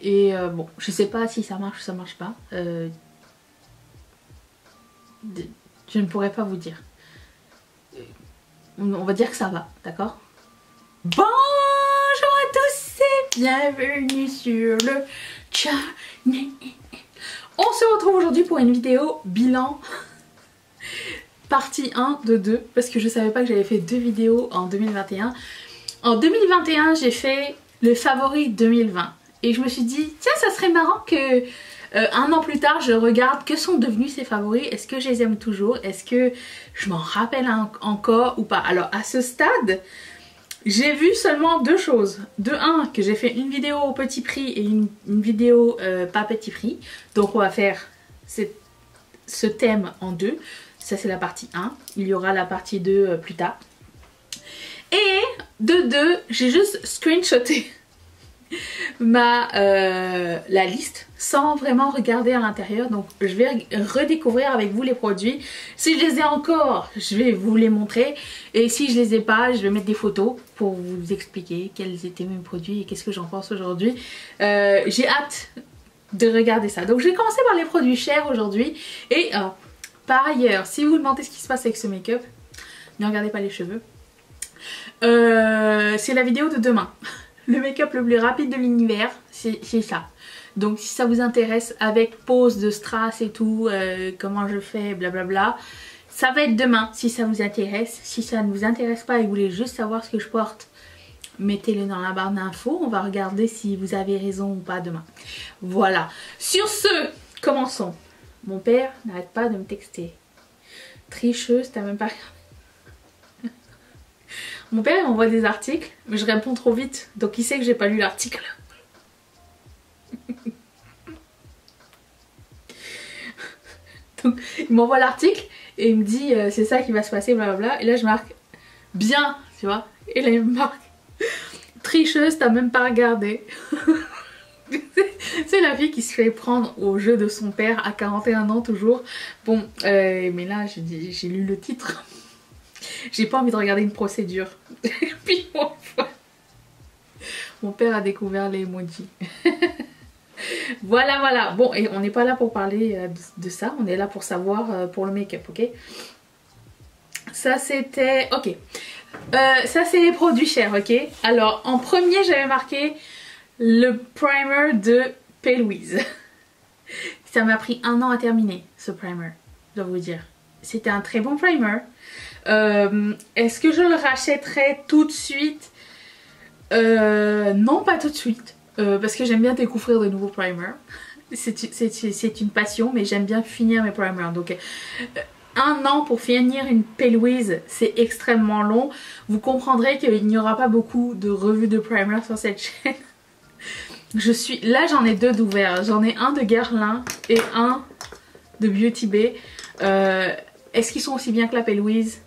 Et bon, je sais pas si ça marche ou ça marche pas. Je ne pourrais pas vous dire. On va dire que ça va, d'accord? Bonjour à tous et bienvenue sur le channel. On se retrouve aujourd'hui pour une vidéo bilan partie 1 de 2 parce que je savais pas que j'avais fait 2 vidéos en 2021. En 2021 j'ai fait le favori 2020 et je me suis dit tiens ça serait marrant que un an plus tard je regarde que sont devenus ces favoris, est-ce que je les aime toujours, est-ce que je m'en rappelle encore ou pas. Alors à ce stade j'ai vu seulement deux choses. De un, que j'ai fait une vidéo au petit prix et une vidéo pas petit prix. Donc on va faire ce thème en deux. Ça c'est la partie 1. Il y aura la partie 2 plus tard. Et de deux, j'ai juste screenshoté la liste sans vraiment regarder à l'intérieur. Donc je vais redécouvrir avec vous les produits. Si je les ai encore, je vais vous les montrer. Et si je les ai pas, je vais mettre des photos pour vous expliquer quels étaient mes produits et qu'est-ce que j'en pense aujourd'hui. J'ai hâte de regarder ça. Donc je vais commencer par les produits chers aujourd'hui. Et par ailleurs, si vous vous demandez ce qui se passe avec ce make-up, ne regardez pas les cheveux. C'est la vidéo de demain. Le make-up le plus rapide de l'univers, c'est ça. Donc si ça vous intéresse, avec pose de strass et tout, comment je fais, blablabla, ça va être demain si ça vous intéresse. Si ça ne vous intéresse pas et vous voulez juste savoir ce que je porte, mettez-le dans la barre d'infos. On va regarder si vous avez raison ou pas demain. Voilà. Sur ce, commençons. Mon père n'arrête pas de me texter. Tricheuse, t'as même pas regardé. Mon père m'envoie des articles, mais je réponds trop vite, donc il sait que j'ai pas lu l'article. Donc il m'envoie l'article et il me dit c'est ça qui va se passer, blablabla. Et là je marque bien, tu vois. Et là il me marque tricheuse, t'as même pas regardé. C'est la fille qui se fait prendre au jeu de son père à 41 ans toujours. Bon, mais là j'ai lu le titre. J'ai pas envie de regarder une procédure. Puis mon père a découvert les emojis. Voilà, voilà. Bon, et on n'est pas là pour parler de ça. On est là pour savoir pour le make-up, ok? Ça c'était... Ok. Ça c'est les produits chers, ok? Alors, en premier, j'avais marqué le primer de P. Louise. Ça m'a pris 1 an à terminer, ce primer. Je dois vous dire. C'était un très bon primer. Est-ce que je le rachèterai tout de suite? Non, pas tout de suite. Parce que j'aime bien découvrir de nouveaux primers. C'est une passion, mais j'aime bien finir mes primers. Donc 1 an pour finir une P. Louise, c'est extrêmement long. Vous comprendrez qu'il n'y aura pas beaucoup de revues de primers sur cette chaîne. Là j'en ai 2 d'ouverts. J'en ai un de Guerlain et un de Beauty Bay. Est-ce qu'ils sont aussi bien que la P. Louise?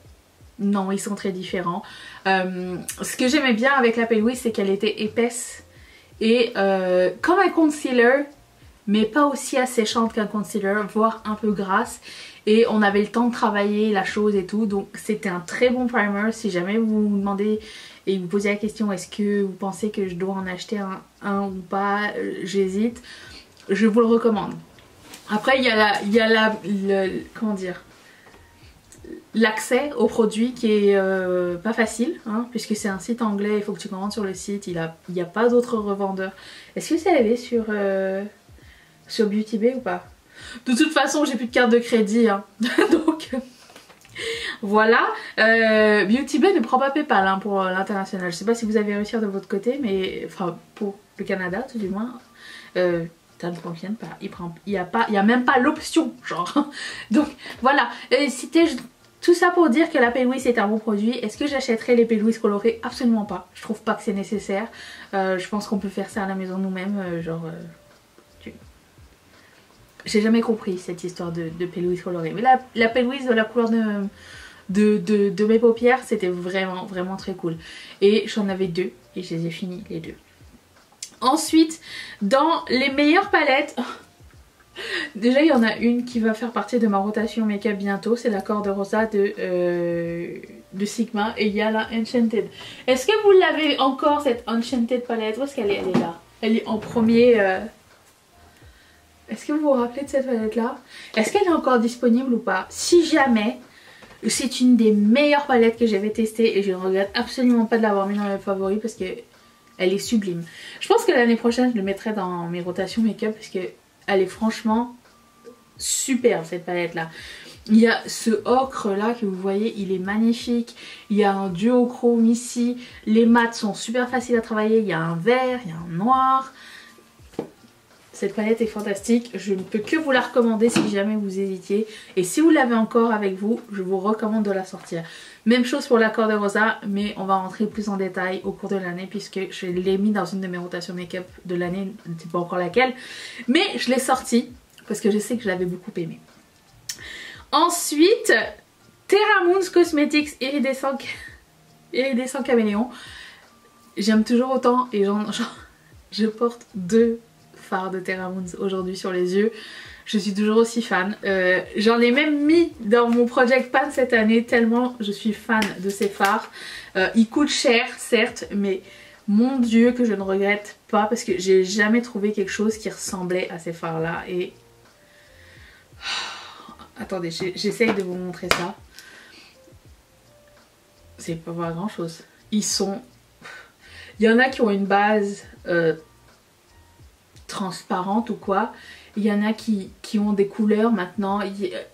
Non, ils sont très différents. Ce que j'aimais bien avec la P. Louise, c'est qu'elle était épaisse et comme un concealer, mais pas aussi asséchante qu'un concealer, voire un peu grasse. Et on avait le temps de travailler la chose et tout, donc c'était un très bon primer. Si jamais vous vous demandez et vous posez la question est-ce que vous pensez que je dois en acheter un ou pas, j'hésite, je vous le recommande. Après il y a comment dire, l'accès au produit qui est pas facile, hein, puisque c'est un site anglais, il faut que tu commandes sur le site, il n'y a pas d'autres revendeurs. Est-ce que c'est allé sur Beauty Bay ou pas? De toute façon j'ai plus de carte de crédit, hein. Donc voilà. Beauty Bay ne prend pas PayPal, hein, pour l'international. Je sais pas si vous avez réussi de votre côté, mais enfin pour le Canada tout du moins. Ça ne fonctionne pas, il y a même pas l'option genre. Donc voilà, c'était tout ça pour dire que la P. Louise c'est un bon produit. Est-ce que j'achèterai les P. Louise colorées? Absolument pas, je trouve pas que c'est nécessaire. Je pense qu'on peut faire ça à la maison nous-mêmes, j'ai jamais compris cette histoire de P. Louise colorée. Mais la P. Louise de la couleur de mes paupières, c'était vraiment vraiment très cool. Et j'en avais 2 et je les ai finis les 2. Ensuite, dans les meilleures palettes, déjà il y en a une qui va faire partie de ma rotation make-up bientôt, c'est la Corde Rosa de Sigma, et il y a la Enchanted. Est-ce que vous l'avez encore cette Enchanted palette? Où est-ce qu'elle est? Elle est là. Elle est en premier. Est-ce que vous vous rappelez de cette palette là? Est-ce qu'elle est encore disponible ou pas? Si jamais, c'est une des meilleures palettes que j'avais testées et je ne regrette absolument pas de l'avoir mis dans mes favoris parce que elle est sublime. Je pense que l'année prochaine je le mettrai dans mes rotations make-up parce que elle est franchement super cette palette là. Il y a ce ocre là que vous voyez, il est magnifique. Il y a un duochrome ici. Les mats sont super faciles à travailler. Il y a un vert, il y a un noir. Cette palette est fantastique. Je ne peux que vous la recommander si jamais vous hésitiez. Et si vous l'avez encore avec vous, je vous recommande de la sortir. Même chose pour l'accord de Rosa, mais on va rentrer plus en détail au cours de l'année puisque je l'ai mis dans une de mes rotations make-up de l'année. Je ne sais pas encore laquelle. Mais je l'ai sortie parce que je sais que je l'avais beaucoup aimé. Ensuite, Terra Moons Cosmetics Iridescent Caméléon. J'aime toujours autant et je porte 2 fards de Terra Moons aujourd'hui sur les yeux. Je suis toujours aussi fan. J'en ai même mis dans mon Project Pan cette année tellement je suis fan de ces fards. Ils coûtent cher certes, mais mon dieu que je ne regrette pas parce que j'ai jamais trouvé quelque chose qui ressemblait à ces fards là et... Attendez, j'essaye de vous montrer ça. C'est pas grand chose. Ils sont... Il y en a qui ont une base transparente ou quoi. Il y en a qui ont des couleurs maintenant.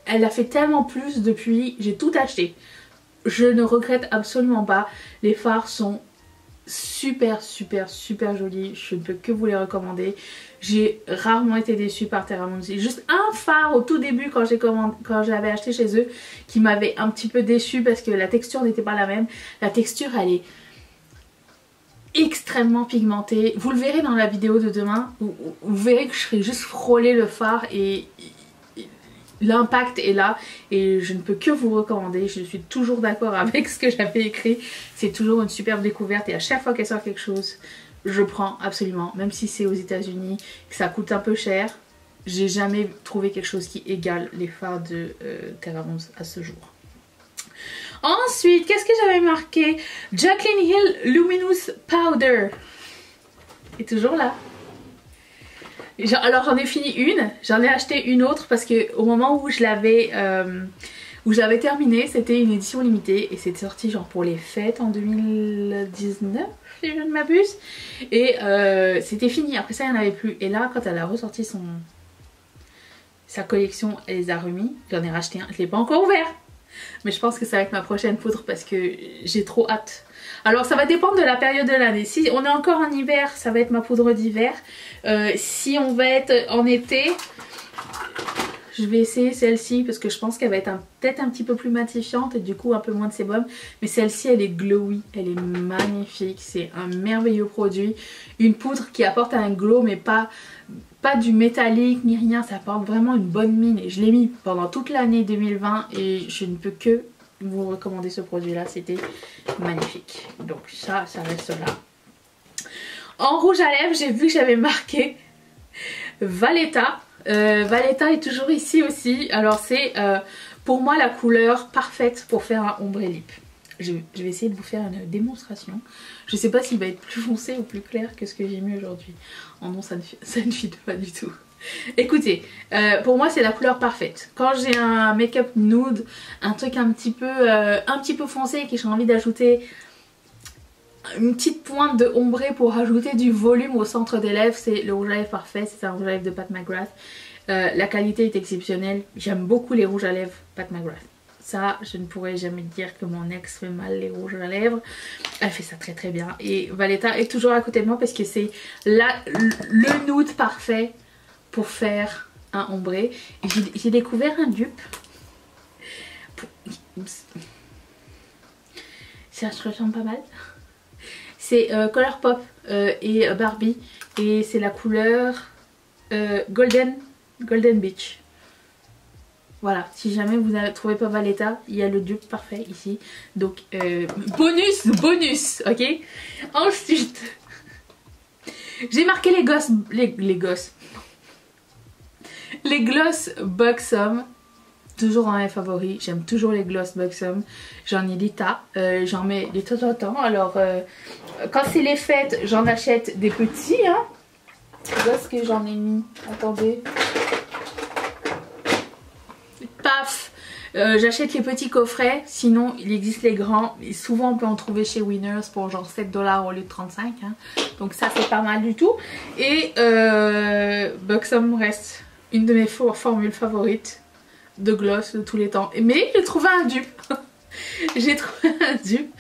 Elle a fait tellement plus depuis. J'ai tout acheté. Je ne regrette absolument pas. Les fards sont super jolis. Je ne peux que vous les recommander. J'ai rarement été déçue par Terra Moons. C'est juste un phare au tout début quand j'avais acheté chez eux qui m'avait un petit peu déçue parce que la texture n'était pas la même. La texture elle est extrêmement pigmentée. Vous le verrez dans la vidéo de demain. Vous verrez que je ferai juste frôler le phare et l'impact est là et je ne peux que vous recommander. Je suis toujours d'accord avec ce que j'avais écrit. C'est toujours une superbe découverte et à chaque fois qu'elle sort quelque chose, je prends absolument. Même si c'est aux États-Unis, que ça coûte un peu cher, j'ai jamais trouvé quelque chose qui égale les fards de Terra Moons à ce jour. Ensuite, qu'est-ce que j'avais marqué? Jaclyn Hill Luminous Powder est toujours là. Alors j'en ai fini une, j'en ai acheté une autre parce que au moment où je l'avais terminé, c'était une édition limitée et c'était sorti genre pour les fêtes en 2019 si je ne m'abuse et c'était fini, après ça il n'y en avait plus et là quand elle a ressorti sa collection elle les a remis, j'en ai racheté un, je ne l'ai pas encore ouvert mais je pense que ça va être ma prochaine poudre parce que j'ai trop hâte. Alors ça va dépendre de la période de l'année. Si on est encore en hiver, ça va être ma poudre d'hiver. Si on va être en été, je vais essayer celle-ci parce que je pense qu'elle va être peut-être un petit peu plus matifiante et du coup un peu moins de sébum. Mais celle-ci elle est glowy, elle est magnifique, c'est un merveilleux produit. Une poudre qui apporte un glow mais pas du métallique ni rien, ça apporte vraiment une bonne mine. Et je l'ai mis pendant toute l'année 2020 et je ne peux que vous recommander ce produit là, c'était magnifique. Donc ça reste là. En rouge à lèvres, j'ai vu que j'avais marqué Valletta. Valletta est toujours ici aussi. Alors c'est pour moi la couleur parfaite pour faire un ombre lip. Je vais essayer de vous faire une démonstration. Je sais pas s'il va être plus foncé ou plus clair que ce que j'ai mis aujourd'hui. Oh non, ça ne fit pas du tout. Écoutez, pour moi c'est la couleur parfaite. Quand j'ai un make-up nude, un truc un petit peu foncé et que j'ai envie d'ajouter une petite pointe de ombré pour ajouter du volume au centre des lèvres, c'est le rouge à lèvres parfait. C'est un rouge à lèvres de Pat McGrath. La qualité est exceptionnelle. J'aime beaucoup les rouges à lèvres Pat McGrath. Ça, je ne pourrais jamais dire que mon ex fait mal les rouges à lèvres. Elle fait ça très bien. Et Valletta est toujours à côté de moi parce que c'est le nude parfait pour faire un ombré. J'ai découvert un dupe. Ça se ressemble pas mal. C'est Colourpop et Barbie. Et c'est la couleur Golden Beach. Voilà, si jamais vous ne trouvez pas Valletta, il y a le dupe parfait ici. Donc bonus, ok. Ensuite, j'ai marqué les gloss Buxom. Toujours un mes favoris, j'aime toujours les gloss Buxom. J'en ai des tas, j'en mets de temps en temps. Alors quand c'est les fêtes, j'en achète des petits, hein. Où est-ce que j'en ai mis? Attendez. Paf! J'achète les petits coffrets, sinon il existe les grands. Et souvent on peut en trouver chez Winners pour genre 7 $ au lieu de 35. Hein. Donc ça c'est pas mal du tout. Et Buxom reste une de mes formules favorites de gloss de tous les temps. Mais j'ai trouvé un dupe. J'ai trouvé un dupe.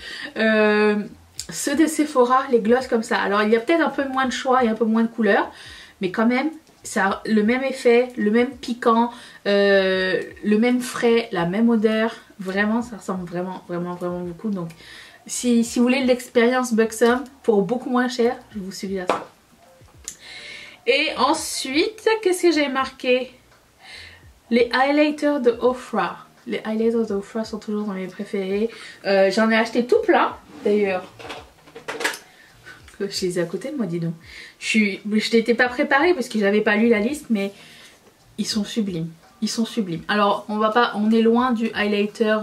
Ceux de Sephora, les gloss comme ça. Alors il y a peut-être un peu moins de choix et un peu moins de couleurs. Mais quand même, ça a le même effet, le même piquant, le même frais, la même odeur. Vraiment, ça ressemble vraiment beaucoup. Donc, si vous voulez l'expérience Buxom pour beaucoup moins cher, je vous suis à ça. Et ensuite, qu'est-ce que j'ai marqué? Les highlighters de Ofra. Les highlighters de Ofra sont toujours dans mes préférés. J'en ai acheté tout plein, d'ailleurs. Je les ai à côté de moi, dis donc. Je n'étais pas préparée parce que j'avais pas lu la liste, mais ils sont sublimes. Ils sont sublimes. Alors, on est loin du highlighter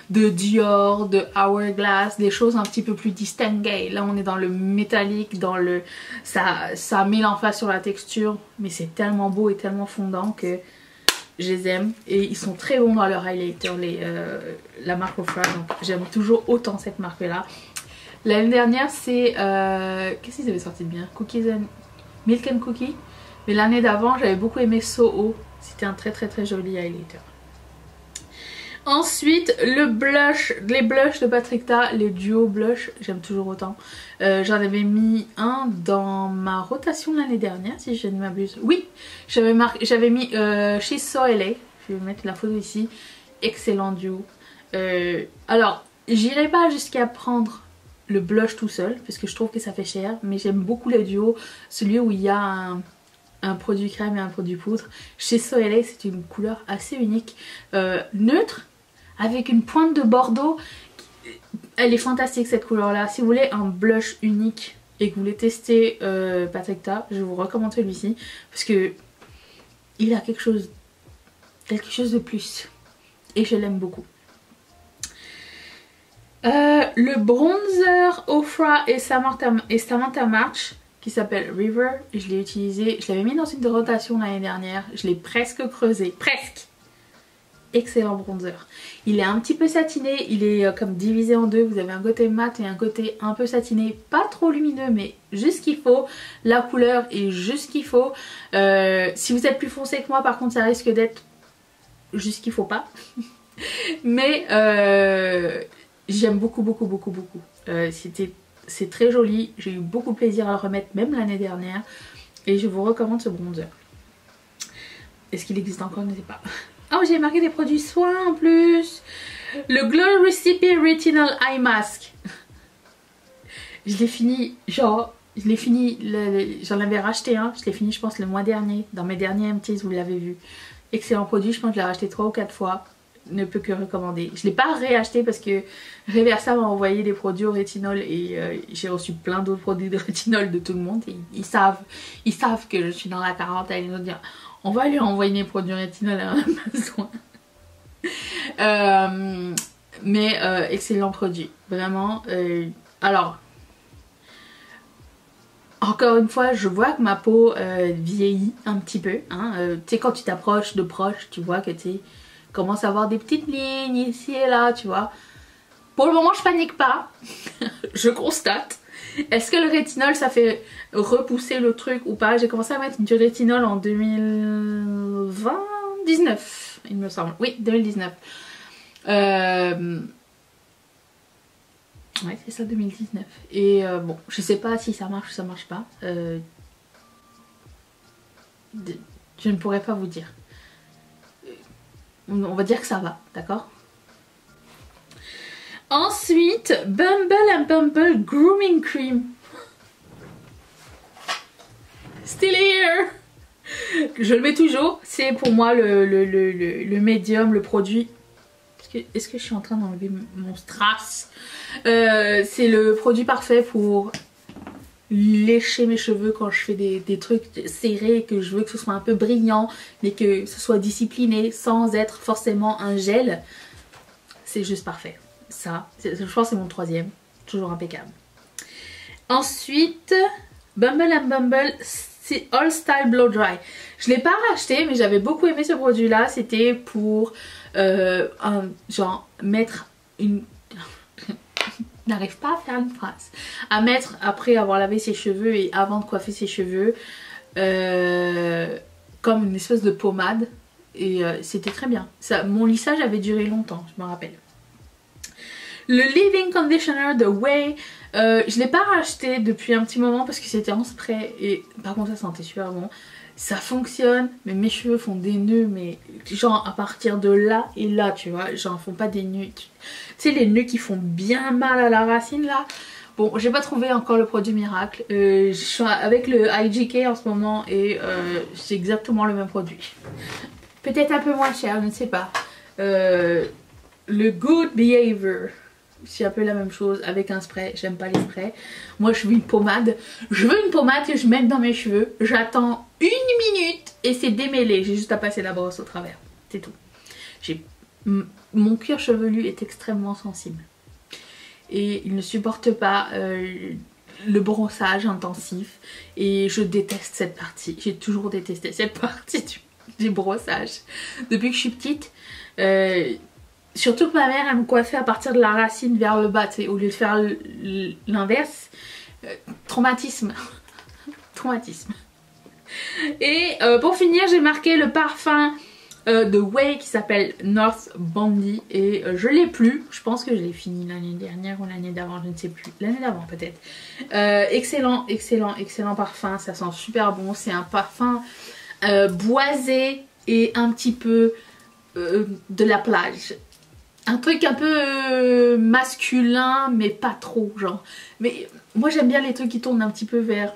de Dior, de Hourglass, des choses un petit peu plus distinguées. Là, on est dans le métallique, dans le... Ça met l'emphase sur la texture, mais c'est tellement beau et tellement fondant que je les aime. Et ils sont très bons dans leur highlighter, la marque Ofra. Donc, j'aime toujours autant cette marque-là. L'année dernière, c'est... qu'est-ce qu'ils avaient sorti de bien? Milk and Cookie. Mais l'année d'avant, j'avais beaucoup aimé Soho. C'était un très joli highlighter. Ensuite, les blushs de Patrickta, les duo blush, j'aime toujours autant. J'en avais mis un dans ma rotation l'année dernière, si je ne m'abuse. Oui, j'avais mis chez So LA. Je vais mettre la photo ici. Excellent duo. Alors, j'irai pas jusqu'à prendre le blush tout seul parce que je trouve que ça fait cher, mais j'aime beaucoup les duos, celui où il y a un produit crème et un produit poudre. Chez So LA, c'est une couleur assez unique, neutre avec une pointe de bordeaux. Elle est fantastique cette couleur là. Si vous voulez un blush unique et que vous voulez tester Patrickta, je vous recommande celui-ci parce que il a quelque chose de plus et je l'aime beaucoup. Le bronzer Ofra et Samantha March qui s'appelle River, je l'ai utilisé, je l'avais mis dans une rotation l'année dernière, je l'ai presque creusé, presque. Excellent bronzer. Il est un petit peu satiné, il est comme divisé en deux, vous avez un côté mat et un côté un peu satiné, pas trop lumineux mais juste ce qu'il faut, la couleur est juste ce qu'il faut. Si vous êtes plus foncé que moi par contre ça risque d'être juste ce qu'il faut pas. Mais j'aime beaucoup. C'est très joli, j'ai eu beaucoup de plaisir à le remettre même l'année dernière et je vous recommande ce bronzer. Est-ce qu'il existe encore? Je ne sais pas. Oh, j'ai marqué des produits soins en plus. Le Glow Recipe Retinol Eye Mask. Je l'ai fini, j'en avais racheté un, je l'ai fini je pense le mois dernier, dans mes derniers empties, vous l'avez vu. Excellent produit, je pense que je l'ai racheté 3 ou 4 fois. Ne peut que recommander. Je ne l'ai pas réacheté parce que Reversa m'a envoyé des produits au rétinol et j'ai reçu plein d'autres produits de rétinol de tout le monde. Et ils savent que je suis dans la quarantaine. Ils vont dire on va lui envoyer des produits rétinol à un besoin. Excellent produit. Vraiment. Alors, encore une fois, je vois que ma peau vieillit un petit peu. Hein. Tu sais, quand tu t'approches de proche, tu vois que tu commence à avoir des petites lignes ici et là, tu vois. Pour le moment, je panique pas. Je constate. Est-ce que le rétinol, ça fait repousser le truc ou pas? J'ai commencé à mettre du rétinol en 2019, il me semble. Oui, 2019. Ouais, c'est ça, 2019. Et bon, je sais pas si ça marche ou ça marche pas. Je ne pourrais pas vous dire. On va dire que ça va, d'accord? Ensuite, Bumble & Bumble Grooming Cream. Still here. Je le mets toujours. C'est pour moi le médium, le produit. Est-ce que je suis en train d'enlever mon strass? C'est le produit parfait pour lécher mes cheveux quand je fais des trucs serrés, que je veux que ce soit un peu brillant mais que ce soit discipliné sans être forcément un gel. C'est juste parfait. Ça, je pense que c'est mon troisième, toujours impeccable. Ensuite, Bumble & Bumble All Style Blow Dry. Je l'ai pas racheté mais j'avais beaucoup aimé ce produit là. C'était pour genre mettre une... n'arrive pas à faire une phrase. À mettre après avoir lavé ses cheveux et avant de coiffer ses cheveux. Comme une espèce de pommade. Et c'était très bien. Ça, mon lissage avait duré longtemps, je me rappelle. Le Leave-In Conditioner de Way, je l'ai pas racheté depuis un petit moment parce que c'était en spray. Et par contre ça sentait super bon. Ça fonctionne, mais mes cheveux font des nœuds, mais genre à partir de là et là, tu vois. Genre font pas des nœuds. Tu sais les nœuds qui font bien mal à la racine là. Bon, j'ai pas trouvé encore le produit miracle. Je suis avec le IGK en ce moment et c'est exactement le même produit. Peut-être un peu moins cher, je ne sais pas. Le Good Behavior, c'est un peu la même chose avec un spray. J'aime pas les sprays. Moi, je veux une pommade. Je veux une pommade que je mette dans mes cheveux. J'attends 1 minute et c'est démêlé. J'ai juste à passer la brosse au travers. C'est tout. Mon cuir chevelu est extrêmement sensible. Et il ne supporte pas le bronzage intensif. Et je déteste cette partie. J'ai toujours détesté cette partie du brossage. Depuis que je suis petite. Surtout que ma mère elle me coiffait à partir de la racine vers le bas. Au lieu de faire l'inverse. Traumatisme. Traumatisme. Et pour finir j'ai marqué le parfum de Way qui s'appelle North Bondi et je l'ai plus, je pense que je l'ai fini l'année dernière ou l'année d'avant, je ne sais plus, l'année d'avant peut-être. Excellent, excellent, excellent parfum, ça sent super bon, c'est un parfum boisé et un petit peu de la plage. Un truc un peu masculin mais pas trop genre. Mais moi j'aime bien les trucs qui tournent un petit peu vers...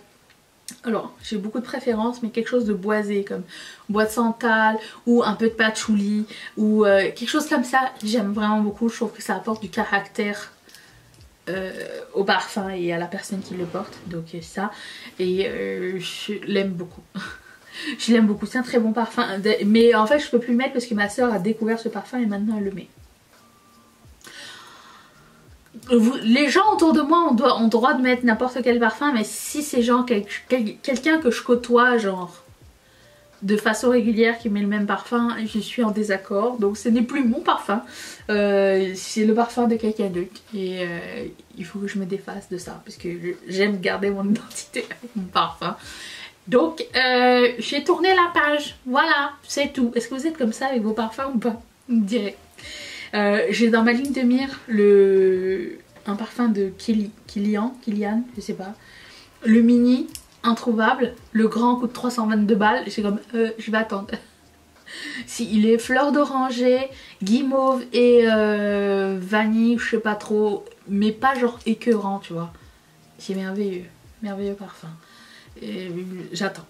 Alors, j'ai beaucoup de préférences, mais quelque chose de boisé, comme bois de santal, ou un peu de patchouli, ou quelque chose comme ça, j'aime vraiment beaucoup. Je trouve que ça apporte du caractère au parfum et à la personne qui le porte, donc ça, et je l'aime beaucoup. Je l'aime beaucoup, c'est un très bon parfum, mais en fait je peux plus le mettre parce que ma soeur a découvert ce parfum et maintenant elle le met. Les gens autour de moi ont droit de mettre n'importe quel parfum, mais si c'est genre quelqu'un que je côtoie genre de façon régulière qui met le même parfum, je suis en désaccord, donc ce n'est plus mon parfum, c'est le parfum de quelqu'un d'autre et il faut que je me défasse de ça parce que j'aime garder mon identité avec mon parfum. Donc j'ai tourné la page, voilà, c'est tout. Est-ce que vous êtes comme ça avec vos parfums ou pas? Vous me direz. J'ai dans ma ligne de mire un parfum de Kilian, je sais pas. Le mini, introuvable. Le grand coûte 322 balles. J'ai comme, je vais attendre. Si, il est fleur d'oranger, guimauve et vanille, je sais pas trop. Mais pas genre écœurant, tu vois. C'est merveilleux. Merveilleux parfum. J'attends.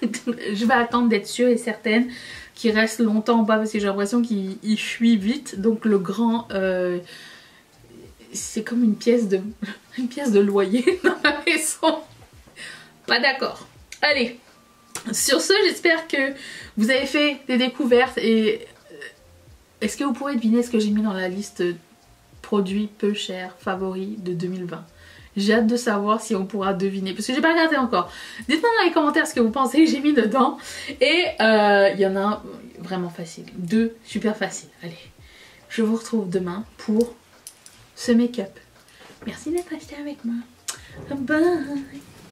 Je vais attendre d'être sûre et certaine qu'il reste longtemps en bas parce que j'ai l'impression qu'il fuit vite. Donc le grand, c'est comme une pièce de loyer dans la maison. Pas d'accord. Allez, sur ce, j'espère que vous avez fait des découvertes et est-ce que vous pourrez deviner ce que j'ai mis dans la liste produits peu chers favoris de 2020? J'ai hâte de savoir si on pourra deviner parce que j'ai pas regardé encore. Dites-moi dans les commentaires ce que vous pensez que j'ai mis dedans. Et il y en a un vraiment facile, 2 super faciles. Allez, je vous retrouve demain pour ce make-up. Merci d'être resté avec moi. Bye.